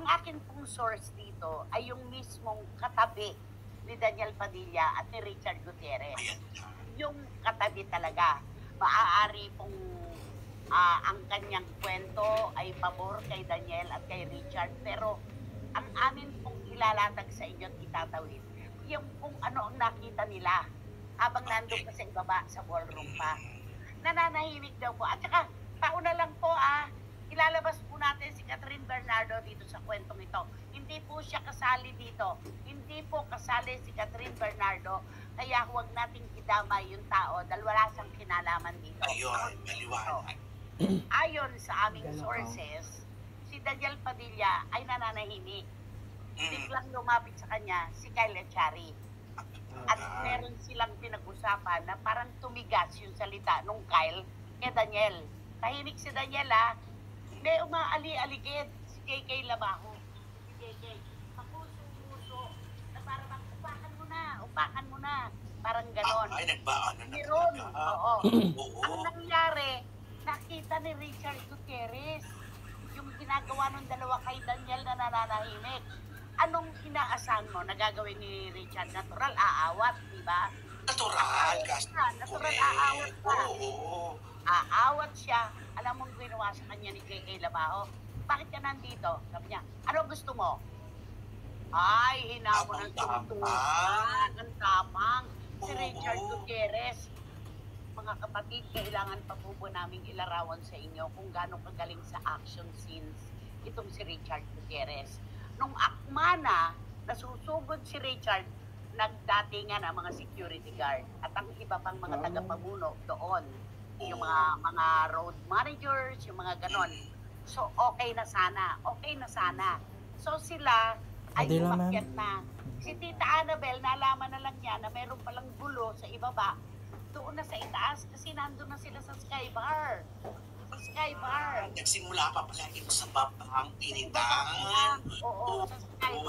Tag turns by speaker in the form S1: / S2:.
S1: ang akin pong source dito ay yung mismong katabi ni Daniel Padilla at ni Richard Gutierrez.
S2: Ayan na.
S1: Yung katabi talaga. Maaari pong ang kanyang kwento ay pabor kay Daniel at kay Richard, pero ang amin pong ilalatag sa inyo at itatawid, yung kung ano ang nakita nila habang nandun pa sa ibaba sa ballroom pa. Nananahimik daw po. At saka, pauna lang po ilalabas po natin si Catherine Bernardo dito sa kwentong ito. Hindi po siya kasali dito. Hindi po kasali si Catherine Bernardo. Kaya huwag nating idamay yung tao dahil wala siyang kinalaman dito.
S2: Ayun, maliwanag.
S1: Ayon sa aming sources, si Daniel Padilla ay nananahimik. Biglang lumapit sa kanya si Kyle Echari. At meron silang pinag-usapan na parang tumigas yung salita nung Kyle kay Daniel. Tahimik si Daniel may umaali-aligid si JK Labajo. Si JK, papuso-puso, na parang upakan mo na. Parang ganon.
S2: Ay, nagbaan na
S1: Meron, oo.
S2: Oo.
S1: Ang nangyari, nakita ni Richard Gutierrez yung ginagawa ng dalawa kay Daniel na nananahimik. Anong inaasahan mo na gagawin ni Richard? Natural, aawat, di ba?
S2: Natural, gas.
S1: Natural, aawat pa.
S2: Oo.
S1: Aawat siya. Alam mong ginawa sa kanya ni J.K. Labajo? Bakit ka nandito? Sabi niya, ano gusto mo? Ay, hinamo ng tungtungan, ng tapang. Si Richard Gutierrez. Mga kapatid, kailangan pa po namin ilarawan sa inyo kung gaano kagaling sa action scenes itong si Richard Gutierrez. Nung akma na nasusugod si Richard, nagdatingan ang mga security guard at ang iba pang mga tagapamuno doon. Yung mga road managers, yung mga ganon. So, okay na sana. So, sila ay umakyat na. Si Tita Annabel, nalaman na lang niya na meron palang gulo sa ibaba. Doon na sa itaas kasi nandun na sila sa Skybar. Sa Skybar.
S2: Nagsimula pa pala ito sa babang initan.
S1: Oo, sa Skybar.